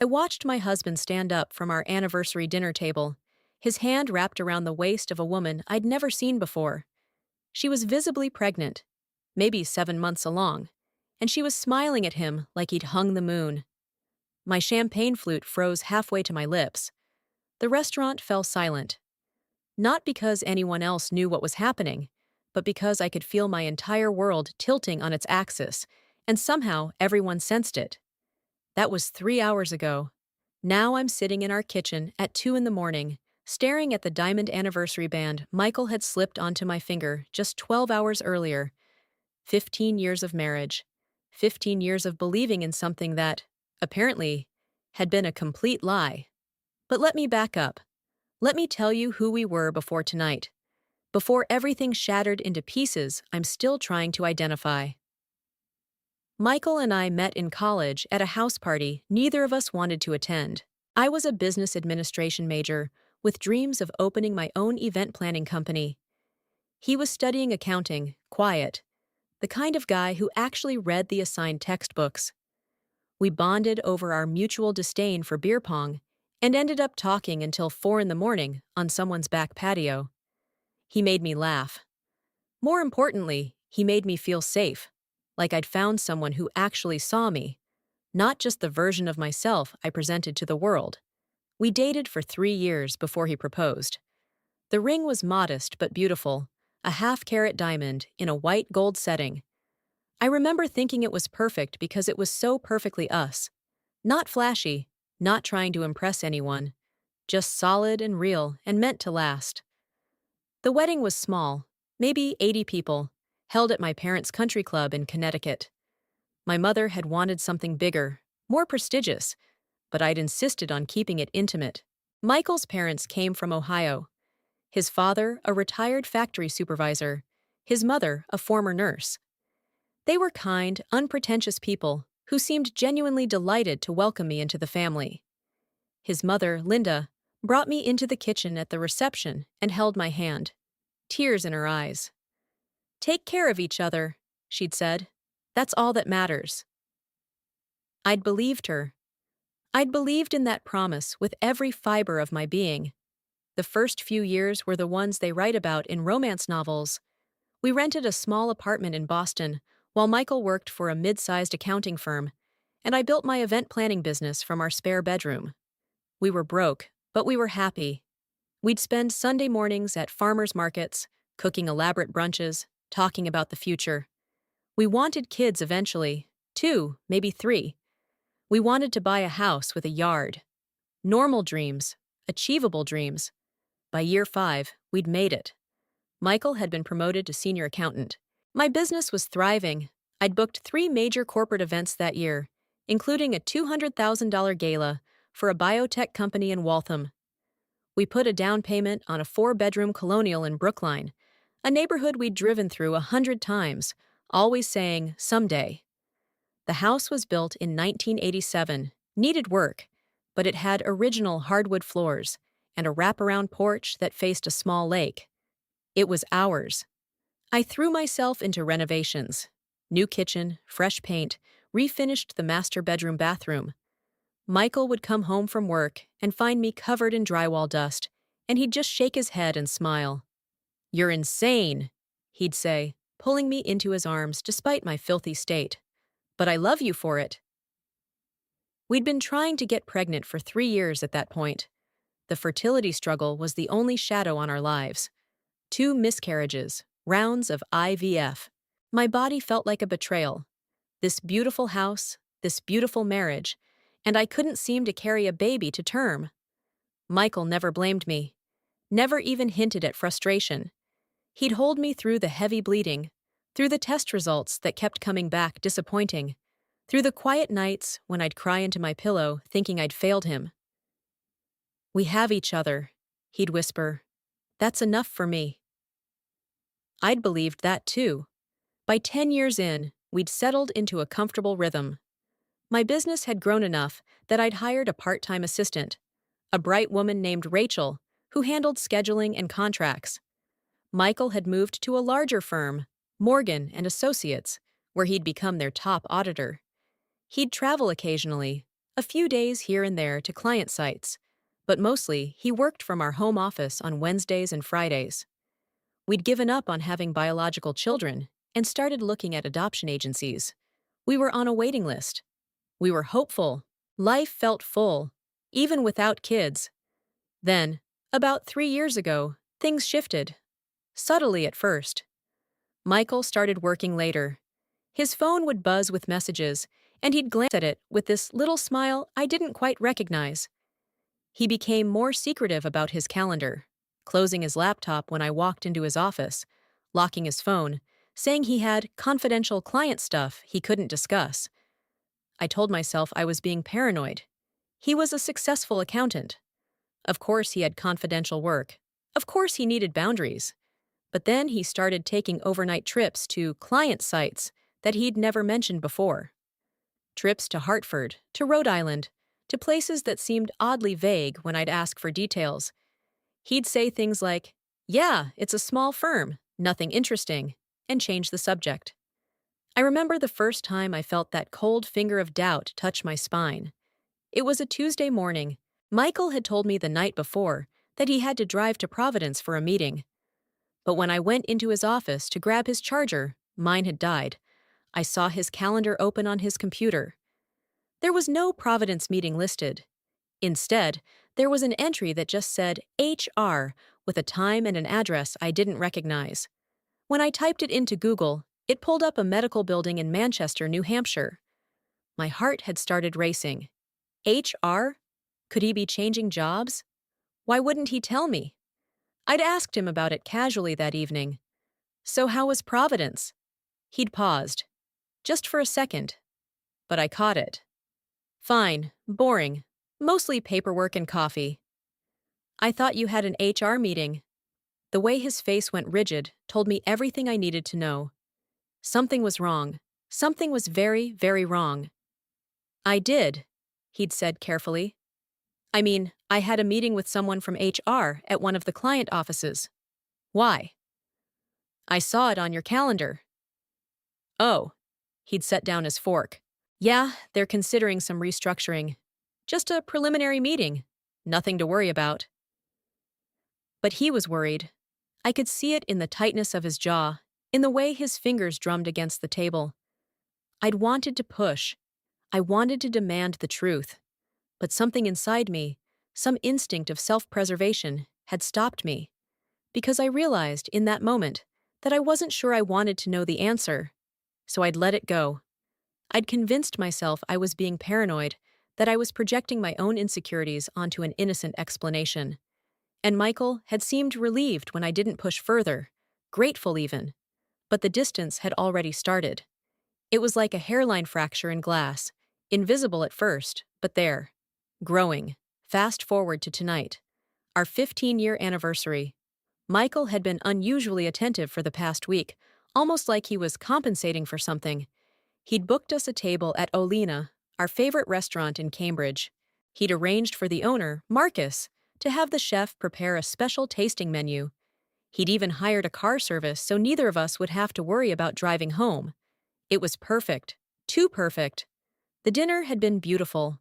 I watched my husband stand up from our anniversary dinner table, his hand wrapped around the waist of a woman I'd never seen before. She was visibly pregnant, maybe 7 months along, and she was smiling at him like he'd hung the moon. My champagne flute froze halfway to my lips. The restaurant fell silent, not because anyone else knew what was happening, but because I could feel my entire world tilting on its axis, and somehow everyone sensed it. That was 3 hours ago. Now I'm sitting in our kitchen at 2 in the morning, staring at the diamond anniversary band Michael had slipped onto my finger just 12 hours earlier. 15 years of marriage. 15 years of believing in something that, apparently, had been a complete lie. But let me back up. Let me tell you who we were before tonight. Before everything shattered into pieces I'm still trying to identify. Michael and I met in college at a house party neither of us wanted to attend. I was a business administration major with dreams of opening my own event planning company. He was studying accounting, quiet, the kind of guy who actually read the assigned textbooks. We bonded over our mutual disdain for beer pong and ended up talking until 4 in the morning on someone's back patio. He made me laugh. More importantly, he made me feel safe, like I'd found someone who actually saw me, not just the version of myself I presented to the world. We dated for 3 years before he proposed. The ring was modest but beautiful, a half-carat diamond in a white gold setting. I remember thinking it was perfect because it was so perfectly us. Not flashy, not trying to impress anyone, just solid and real and meant to last. The wedding was small, maybe 80 people, held at my parents' country club in Connecticut. My mother had wanted something bigger, more prestigious, but I'd insisted on keeping it intimate. Michael's parents came from Ohio. His father, a retired factory supervisor, his mother, a former nurse. They were kind, unpretentious people who seemed genuinely delighted to welcome me into the family. His mother, Linda, brought me into the kitchen at the reception and held my hand, tears in her eyes. "Take care of each other," she'd said. "That's all that matters." I'd believed her. I'd believed in that promise with every fiber of my being. The first few years were the ones they write about in romance novels. We rented a small apartment in Boston while Michael worked for a mid-sized accounting firm, and I built my event planning business from our spare bedroom. We were broke, but we were happy. We'd spend Sunday mornings at farmers markets, cooking elaborate brunches, talking about the future. We wanted kids eventually, 2, maybe 3. We wanted to buy a house with a yard. Normal dreams, achievable dreams. By year 5, we'd made it. Michael had been promoted to senior accountant. My business was thriving. I'd booked 3 major corporate events that year, including a $200,000 gala for a biotech company in Waltham. We put a down payment on a 4-bedroom colonial in Brookline, a neighborhood we'd driven through 100 times, always saying, "Someday." The house was built in 1987, needed work, but it had original hardwood floors and a wraparound porch that faced a small lake. It was ours. I threw myself into renovations. New kitchen, fresh paint, refinished the master bedroom bathroom. Michael would come home from work and find me covered in drywall dust, and he'd just shake his head and smile. "You're insane," he'd say, pulling me into his arms despite my filthy state. "But I love you for it." We'd been trying to get pregnant for 3 years at that point. The fertility struggle was the only shadow on our lives. 2 miscarriages, rounds of IVF. My body felt like a betrayal. This beautiful house, this beautiful marriage, and I couldn't seem to carry a baby to term. Michael never blamed me, never even hinted at frustration. He'd hold me through the heavy bleeding, through the test results that kept coming back disappointing, through the quiet nights when I'd cry into my pillow thinking I'd failed him. "We have each other," he'd whisper. "That's enough for me." I'd believed that too. By 10 years in, we'd settled into a comfortable rhythm. My business had grown enough that I'd hired a part-time assistant, a bright woman named Rachel, who handled scheduling and contracts. Michael had moved to a larger firm, Morgan and Associates, where he'd become their top auditor. He'd travel occasionally, A few days here and there to client sites, but mostly he worked from our home office on Wednesdays and Fridays. We'd given up on having biological children and started looking at adoption agencies. We were on a waiting list. We were hopeful. Life felt full, even without kids. Then, about 3 years ago, things shifted. Subtly at first. Michael started working later. His phone would buzz with messages, and he'd glance at it with this little smile I didn't quite recognize. He became more secretive about his calendar, closing his laptop when I walked into his office, locking his phone, saying he had confidential client stuff he couldn't discuss. I told myself I was being paranoid. He was a successful accountant. Of course he had confidential work. Of course he needed boundaries. But then he started taking overnight trips to client sites that he'd never mentioned before. Trips to Hartford, to Rhode Island, to places that seemed oddly vague when I'd ask for details. He'd say things like, "Yeah, it's a small firm, nothing interesting," and change the subject. I remember the first time I felt that cold finger of doubt touch my spine. It was a Tuesday morning. Michael had told me the night before that he had to drive to Providence for a meeting. But when I went into his office to grab his charger, mine had died. I saw his calendar open on his computer. There was no Providence meeting listed. Instead, there was an entry that just said HR with a time and an address I didn't recognize. When I typed it into Google, it pulled up a medical building in Manchester, New Hampshire. My heart had started racing. HR? Could he be changing jobs? Why wouldn't he tell me? I'd asked him about it casually that evening. "So how was Providence?" He'd paused. Just for a second. But I caught it. "Fine, boring. Mostly paperwork and coffee." "I thought you had an HR meeting." The way his face went rigid told me everything I needed to know. Something was wrong. Something was very, very wrong. "I did," he'd said carefully. "I mean, I had a meeting with someone from HR at one of the client offices." "Why?" "I saw it on your calendar." "Oh." He'd set down his fork. "Yeah, they're considering some restructuring. Just a preliminary meeting. Nothing to worry about." But he was worried. I could see it in the tightness of his jaw, in the way his fingers drummed against the table. I'd wanted to push. I wanted to demand the truth. But something inside me, some instinct of self-preservation, had stopped me. Because I realized in that moment that I wasn't sure I wanted to know the answer. So I'd let it go. I'd convinced myself I was being paranoid, that I was projecting my own insecurities onto an innocent explanation. And Michael had seemed relieved when I didn't push further, grateful even. But the distance had already started. It was like a hairline fracture in glass, invisible at first, but there. Growing. Fast forward to tonight. Our 15-year anniversary. Michael had been unusually attentive for the past week, almost like he was compensating for something. He'd booked us a table at Olena, our favorite restaurant in Cambridge. He'd arranged for the owner, Marcus, to have the chef prepare a special tasting menu. He'd even hired a car service so neither of us would have to worry about driving home. It was perfect. Too perfect. The dinner had been beautiful.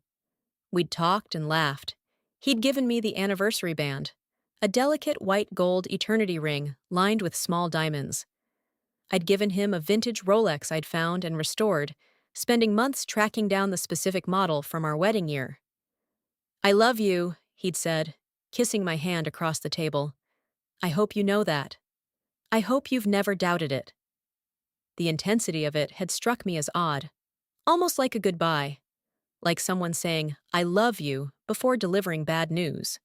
We'd talked and laughed. He'd given me the anniversary band, a delicate white gold eternity ring lined with small diamonds. I'd given him a vintage Rolex I'd found and restored, spending months tracking down the specific model from our wedding year. "I love you," he'd said, kissing my hand across the table. "I hope you know that. I hope you've never doubted it." The intensity of it had struck me as odd, almost like a goodbye, like someone saying, "I love you," before delivering bad news.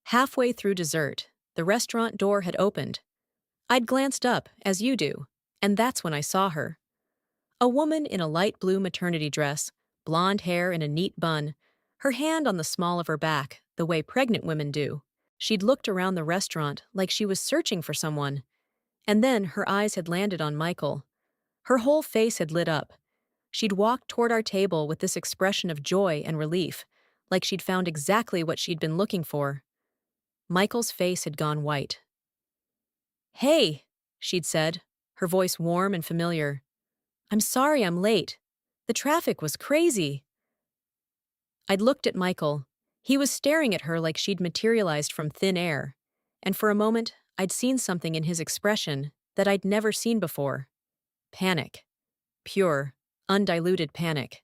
Halfway through dessert, the restaurant door had opened. I'd glanced up, as you do, and that's when I saw her. A woman in a light blue maternity dress, blonde hair in a neat bun, her hand on the small of her back, the way pregnant women do. She'd looked around the restaurant like she was searching for someone. And then her eyes had landed on Michael. Her whole face had lit up. She'd walked toward our table with this expression of joy and relief, like she'd found exactly what she'd been looking for. Michael's face had gone white. "Hey," she'd said, her voice warm and familiar. "I'm sorry I'm late. The traffic was crazy." I'd looked at Michael. He was staring at her like she'd materialized from thin air. And for a moment, I'd seen something in his expression that I'd never seen before. Panic. Pure, undiluted panic.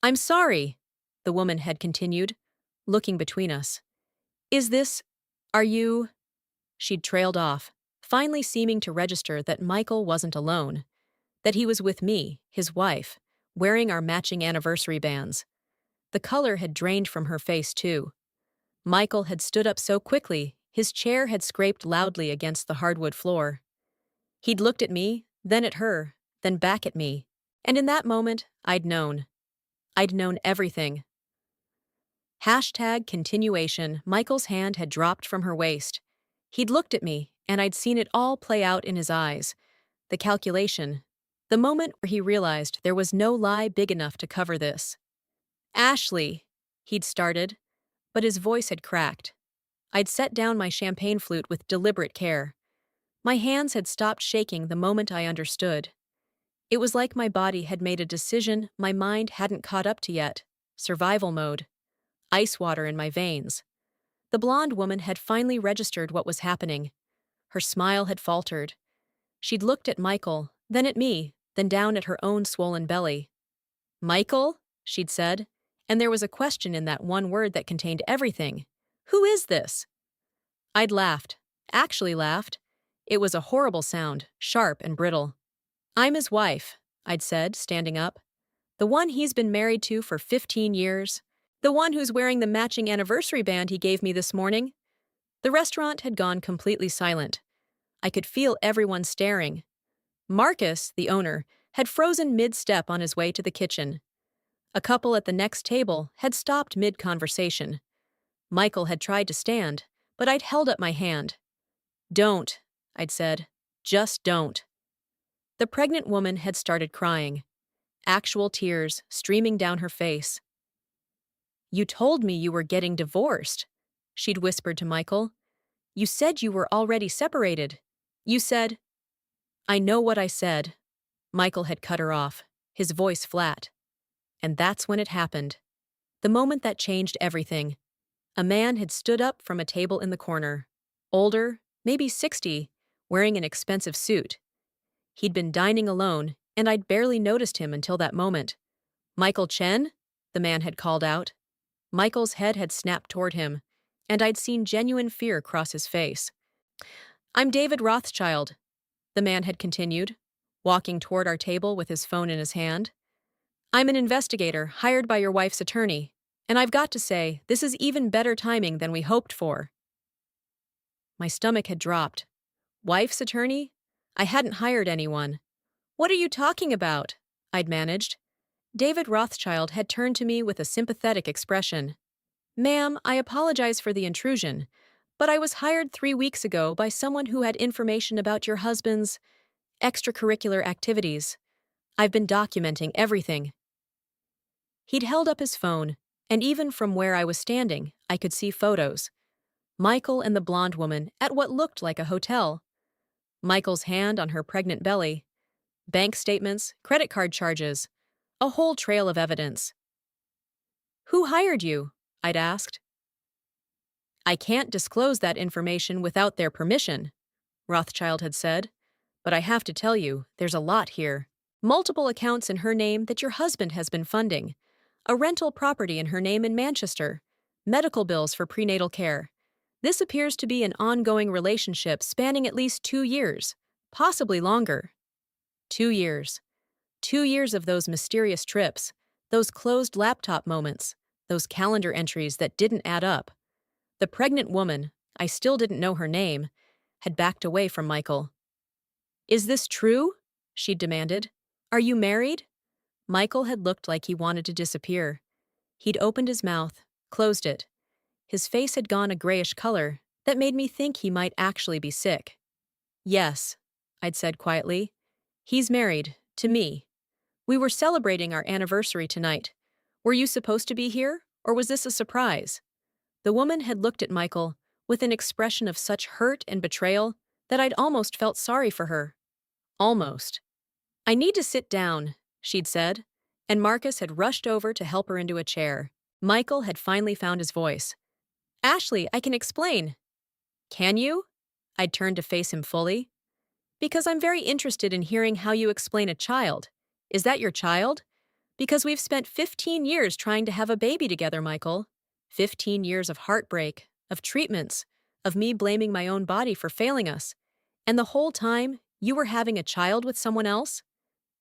"I'm sorry," the woman had continued, looking between us. "Is this... are you..." She'd trailed off, finally seeming to register that Michael wasn't alone, that he was with me, his wife, wearing our matching anniversary bands. The color had drained from her face, too. Michael had stood up so quickly, his chair had scraped loudly against the hardwood floor. He'd looked at me, then at her, then back at me, and in that moment, I'd known. I'd known everything. Hashtag continuation. Michael's hand had dropped from her waist. He'd looked at me, and I'd seen it all play out in his eyes. The calculation. The moment where he realized there was no lie big enough to cover this. "Ashley," he'd started, but his voice had cracked. I'd set down my champagne flute with deliberate care. My hands had stopped shaking the moment I understood. It was like my body had made a decision my mind hadn't caught up to yet. Survival mode. Ice water in my veins. The blonde woman had finally registered what was happening. Her smile had faltered. She'd looked at Michael, then at me, then down at her own swollen belly. "Michael?" she'd said, and there was a question in that one word that contained everything. "Who is this?" I'd laughed. Actually laughed. It was a horrible sound, sharp and brittle. "I'm his wife," I'd said, standing up. "The one he's been married to for 15 years. The one who's wearing the matching anniversary band he gave me this morning." The restaurant had gone completely silent. I could feel everyone staring. Marcus, the owner, had frozen mid-step on his way to the kitchen. A couple at the next table had stopped mid-conversation. Michael had tried to stand, but I'd held up my hand. "Don't," I'd said. "Just don't." The pregnant woman had started crying. Actual tears streaming down her face. "You told me you were getting divorced," she'd whispered to Michael. "You said you were already separated. You said..." "I know what I said." Michael had cut her off, his voice flat. And that's when it happened. The moment that changed everything. A man had stood up from a table in the corner. Older, maybe 60, wearing an expensive suit. He'd been dining alone, and I'd barely noticed him until that moment. "Michael Chen?" the man had called out. Michael's head had snapped toward him, and I'd seen genuine fear cross his face. "I'm David Rothschild," the man had continued, walking toward our table with his phone in his hand. "I'm an investigator hired by your wife's attorney, and I've got to say, this is even better timing than we hoped for." My stomach had dropped. Wife's attorney? I hadn't hired anyone. "What are you talking about?" I'd managed. David Rothschild had turned to me with a sympathetic expression. "Ma'am, I apologize for the intrusion, but I was hired 3 weeks ago by someone who had information about your husband's extracurricular activities. I've been documenting everything." He'd held up his phone, and even from where I was standing, I could see photos. Michael and the blonde woman at what looked like a hotel. Michael's hand on her pregnant belly. Bank statements, credit card charges. A whole trail of evidence. "Who hired you?" I'd asked. "I can't disclose that information without their permission," Rothschild had said. "But I have to tell you, there's a lot here. Multiple accounts in her name that your husband has been funding. A rental property in her name in Manchester. Medical bills for prenatal care. This appears to be an ongoing relationship spanning at least 2 years, possibly longer." 2 years. 2 years of those mysterious trips, those closed laptop moments, those calendar entries that didn't add up. The pregnant woman, I still didn't know her name, had backed away from Michael. "Is this true?" she'd demanded. "Are you married?" Michael had looked like he wanted to disappear. He'd opened his mouth, closed it. His face had gone a grayish color that made me think he might actually be sick. "Yes," I'd said quietly. "He's married, to me. We were celebrating our anniversary tonight. Were you supposed to be here, or was this a surprise?" The woman had looked at Michael with an expression of such hurt and betrayal that I'd almost felt sorry for her. Almost. "I need to sit down," she'd said, and Marcus had rushed over to help her into a chair. Michael had finally found his voice. Ashley, I can explain. Can you? I'd turned to face him fully. Because I'm very interested in hearing how you explain a child. Is that your child? Because we've spent 15 years trying to have a baby together, Michael. 15 years of heartbreak, of treatments, of me blaming my own body for failing us. And the whole time, you were having a child with someone else?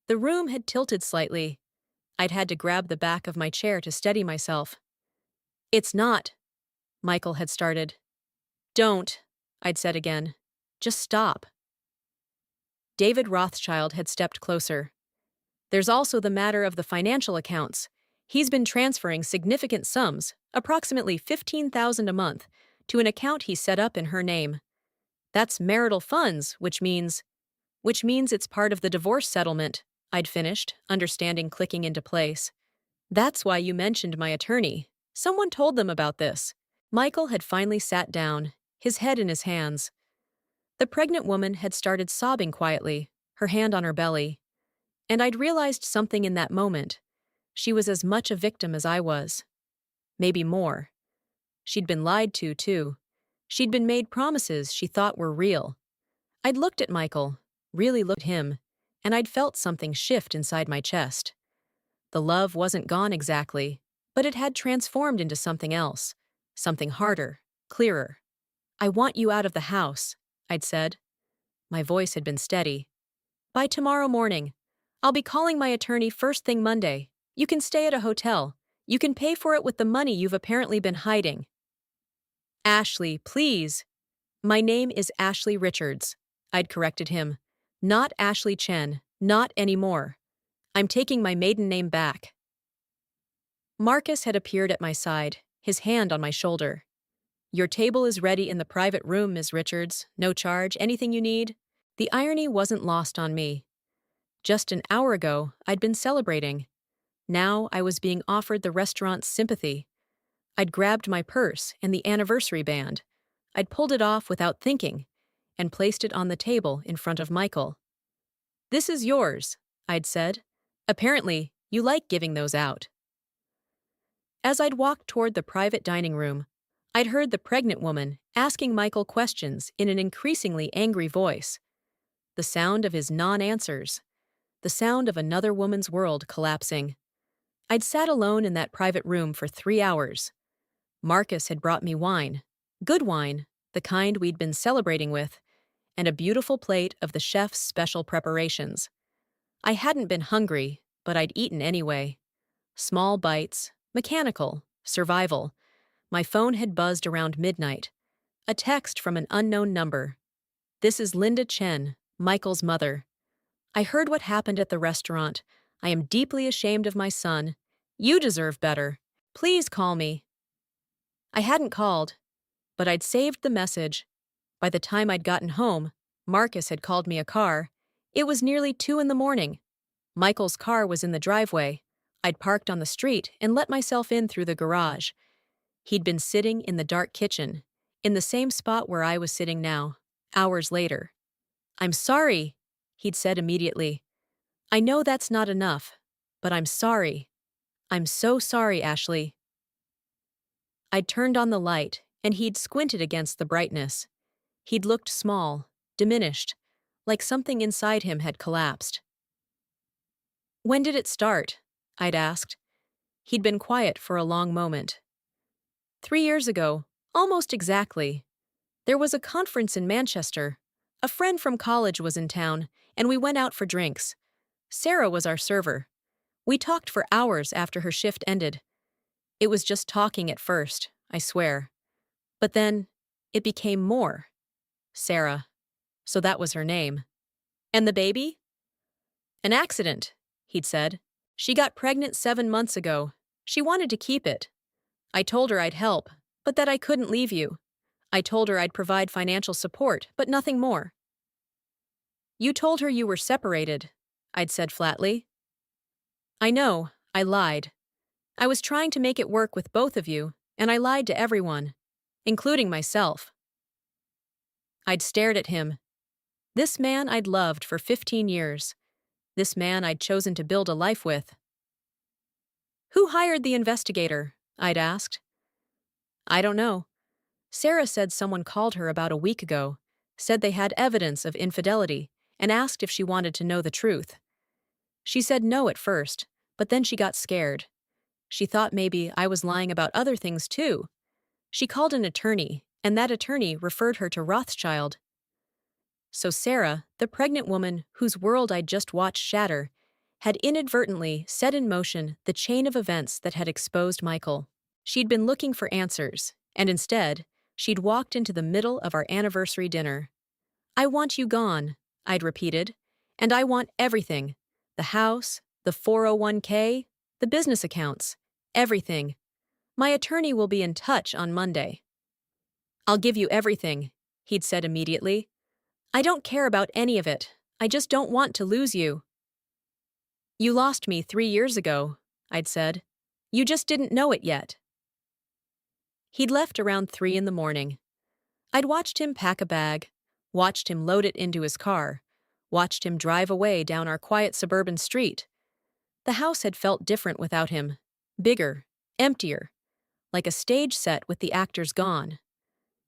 The room had tilted slightly. I'd had to grab the back of my chair to steady myself. It's not, Michael had started. Don't, I'd said again. Just stop. David Rothschild had stepped closer. There's also the matter of the financial accounts. He's been transferring significant sums, approximately $15,000 a month, to an account he set up in her name. That's marital funds, which means it's part of the divorce settlement, I'd finished, understanding clicking into place. That's why you mentioned my attorney. Someone told them about this. Michael had finally sat down, his head in his hands. The pregnant woman had started sobbing quietly, her hand on her belly. And I'd realized something in that moment. She was as much a victim as I was. Maybe more. She'd been lied to, too. She'd been made promises she thought were real. I'd looked at Michael, really looked at him, and I'd felt something shift inside my chest. The love wasn't gone exactly, but it had transformed into something else, something harder, clearer. I want you out of the house, I'd said. My voice had been steady. By tomorrow morning. I'll be calling my attorney first thing Monday. You can stay at a hotel. You can pay for it with the money you've apparently been hiding. Ashley, please. My name is Ashley Richards, I'd corrected him. Not Ashley Chen, not anymore. I'm taking my maiden name back. Marcus had appeared at my side, his hand on my shoulder. Your table is ready in the private room, Ms. Richards. No charge, anything you need? The irony wasn't lost on me. Just an hour ago, I'd been celebrating. Now I was being offered the restaurant's sympathy. I'd grabbed my purse and the anniversary band. I'd pulled it off without thinking and placed it on the table in front of Michael. This is yours, I'd said. Apparently, you like giving those out. As I'd walked toward the private dining room, I'd heard the pregnant woman asking Michael questions in an increasingly angry voice. The sound of his non-answers. The sound of another woman's world collapsing. I'd sat alone in that private room for 3 hours. Marcus had brought me wine. Good wine, the kind we'd been celebrating with, and a beautiful plate of the chef's special preparations. I hadn't been hungry, but I'd eaten anyway. Small bites, mechanical, survival. My phone had buzzed around midnight. A text from an unknown number. This is Linda Chen, Michael's mother. I heard what happened at the restaurant. I am deeply ashamed of my son. You deserve better. Please call me. I hadn't called, but I'd saved the message. By the time I'd gotten home, Marcus had called me a car. It was nearly 2 a.m. Michael's car was in the driveway. I'd parked on the street and let myself in through the garage. He'd been sitting in the dark kitchen, in the same spot where I was sitting now, hours later. I'm sorry, he'd said immediately. I know that's not enough, but I'm sorry. I'm so sorry, Ashley. I'd turned on the light, and he'd squinted against the brightness. He'd looked small, diminished, like something inside him had collapsed. When did it start? I'd asked. He'd been quiet for a long moment. 3 years ago, almost exactly. There was a conference in Manchester. A friend from college was in town, and we went out for drinks. Sarah was our server. We talked for hours after her shift ended. It was just talking at first, I swear. But then, it became more. Sarah. So that was her name. And the baby? An accident, he'd said. She got pregnant 7 months ago. She wanted to keep it. I told her I'd help, but that I couldn't leave you. I told her I'd provide financial support, but nothing more. You told her you were separated, I'd said flatly. I know, I lied. I was trying to make it work with both of you, and I lied to everyone, including myself. I'd stared at him. This man I'd loved for 15 years. This man I'd chosen to build a life with. Who hired the investigator? I'd asked. I don't know. Sarah said someone called her about a week ago, said they had evidence of infidelity, and asked if she wanted to know the truth. She said no at first, but then she got scared. She thought maybe I was lying about other things too. She called an attorney, and that attorney referred her to Rothschild. So Sarah, the pregnant woman whose world I'd just watched shatter, had inadvertently set in motion the chain of events that had exposed Michael. She'd been looking for answers, and instead, she'd walked into the middle of our anniversary dinner. I want you gone, I'd repeated, and I want everything. The house, the 401k, the business accounts, everything. My attorney will be in touch on Monday. I'll give you everything, he'd said immediately. I don't care about any of it. I just don't want to lose you. You lost me 3 years ago, I'd said. You just didn't know it yet. He'd left around 3 in the morning. I'd watched him pack a bag, watched him load it into his car, watched him drive away down our quiet suburban street. The house had felt different without him, bigger, emptier, like a stage set with the actors gone.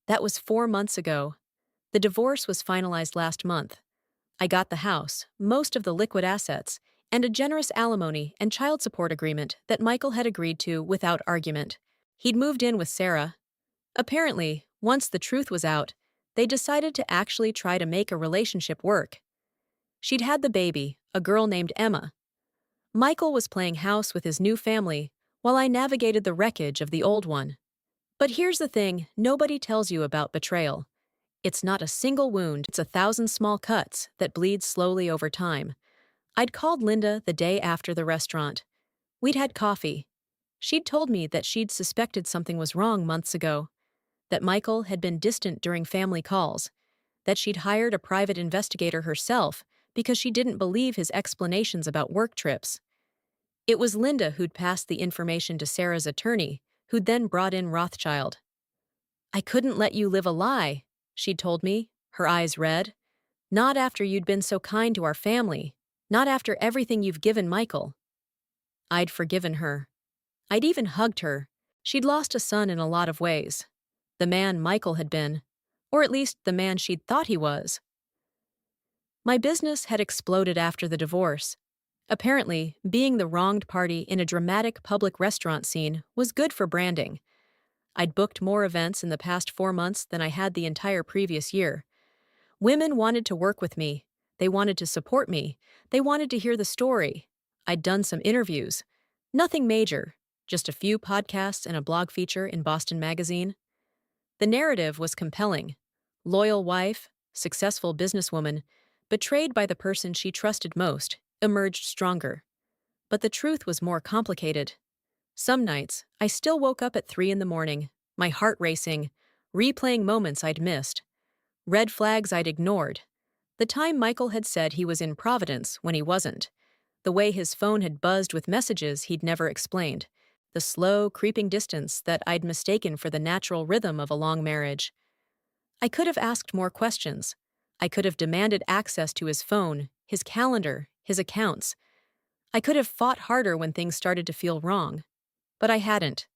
That was 4 months ago. The divorce was finalized last month. I got the house, most of the liquid assets, and a generous alimony and child support agreement that Michael had agreed to without argument. He'd moved in with Sarah. Apparently, once the truth was out, they decided to actually try to make a relationship work. She'd had the baby, a girl named Emma. Michael was playing house with his new family while I navigated the wreckage of the old one. But here's the thing nobody tells you about betrayal. It's not a single wound, it's 1,000 small cuts that bleed slowly over time. I'd called Linda the day after the restaurant. We'd had coffee. She'd told me that she'd suspected something was wrong months ago, that Michael had been distant during family calls, that she'd hired a private investigator herself because she didn't believe his explanations about work trips. It was Linda who'd passed the information to Sarah's attorney, who'd then brought in Rothschild. I couldn't let you live a lie, she'd told me, her eyes red. Not after you'd been so kind to our family. Not after everything you've given Michael. I'd forgiven her. I'd even hugged her. She'd lost a son in a lot of ways. The man Michael had been, or at least the man she'd thought he was. My business had exploded after the divorce. Apparently, being the wronged party in a dramatic public restaurant scene was good for branding. I'd booked more events in the past 4 months than I had the entire previous year. Women wanted to work with me. They wanted to support me. They wanted to hear the story. I'd done some interviews. Nothing major, just a few podcasts and a blog feature in Boston Magazine. The narrative was compelling. Loyal wife, successful businesswoman, betrayed by the person she trusted most, emerged stronger. But the truth was more complicated. Some nights, I still woke up at 3 in the morning, my heart racing, replaying moments I'd missed. Red flags I'd ignored. The time Michael had said he was in Providence when he wasn't. The way his phone had buzzed with messages he'd never explained. The slow, creeping distance that I'd mistaken for the natural rhythm of a long marriage. I could have asked more questions. I could have demanded access to his phone, his calendar, his accounts. I could have fought harder when things started to feel wrong. But I hadn't.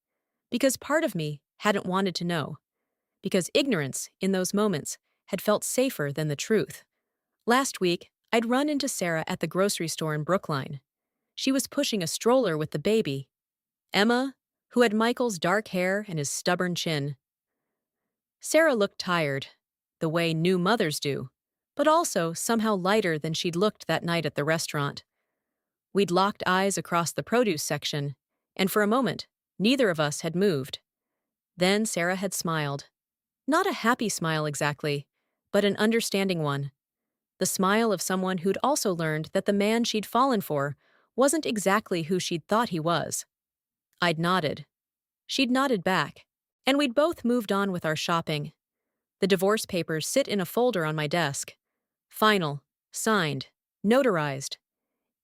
Because part of me hadn't wanted to know. Because ignorance, in those moments, had felt safer than the truth. Last week, I'd run into Sarah at the grocery store in Brookline. She was pushing a stroller with the baby. Emma, who had Michael's dark hair and his stubborn chin. Sarah looked tired, the way new mothers do, but also somehow lighter than she'd looked that night at the restaurant. We'd locked eyes across the produce section, and for a moment, neither of us had moved. Then Sarah had smiled. Not a happy smile exactly, but an understanding one. The smile of someone who'd also learned that the man she'd fallen for wasn't exactly who she'd thought he was. I'd nodded. She'd nodded back, and we'd both moved on with our shopping. The divorce papers sit in a folder on my desk. Final, signed, notarized.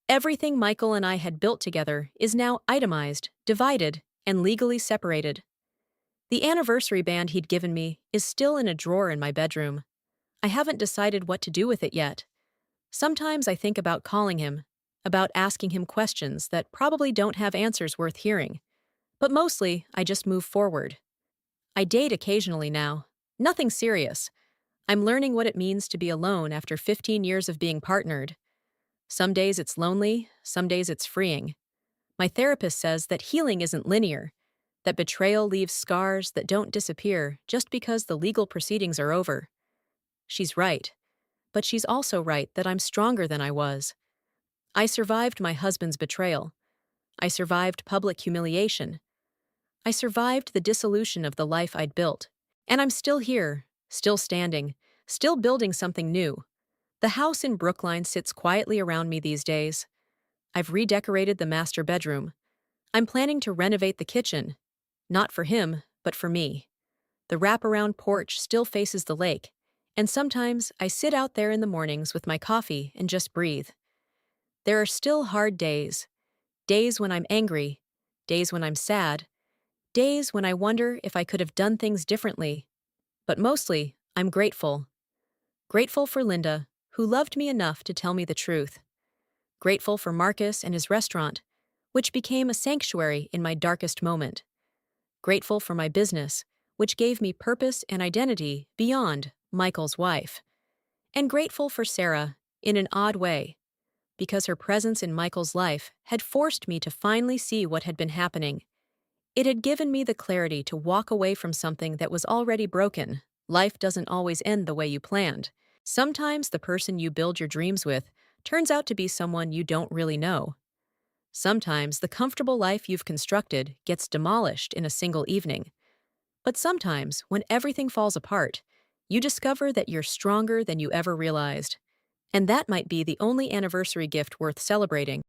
Everything Michael and I had built together is now itemized, divided, and legally separated. The anniversary band he'd given me is still in a drawer in my bedroom. I haven't decided what to do with it yet. Sometimes I think about calling him, about asking him questions that probably don't have answers worth hearing. But mostly, I just move forward. I date occasionally now. Nothing serious. I'm learning what it means to be alone after 15 years of being partnered. Some days it's lonely, some days it's freeing. My therapist says that healing isn't linear, that betrayal leaves scars that don't disappear just because the legal proceedings are over. She's right. But she's also right that I'm stronger than I was. I survived my husband's betrayal. I survived public humiliation. I survived the dissolution of the life I'd built. And I'm still here, still standing, still building something new. The house in Brookline sits quietly around me these days. I've redecorated the master bedroom. I'm planning to renovate the kitchen. Not for him, but for me. The wraparound porch still faces the lake, and sometimes I sit out there in the mornings with my coffee and just breathe. There are still hard days. Days when I'm angry. Days when I'm sad. Days when I wonder if I could have done things differently. But mostly, I'm grateful. Grateful for Linda, who loved me enough to tell me the truth. Grateful for Marcus and his restaurant, which became a sanctuary in my darkest moment. Grateful for my business, which gave me purpose and identity beyond Michael's wife. And grateful for Sarah, in an odd way, because her presence in Michael's life had forced me to finally see what had been happening. It had given me the clarity to walk away from something that was already broken. Life doesn't always end the way you planned. Sometimes the person you build your dreams with turns out to be someone you don't really know. Sometimes the comfortable life you've constructed gets demolished in a single evening. But sometimes, when everything falls apart, you discover that you're stronger than you ever realized. And that might be the only anniversary gift worth celebrating.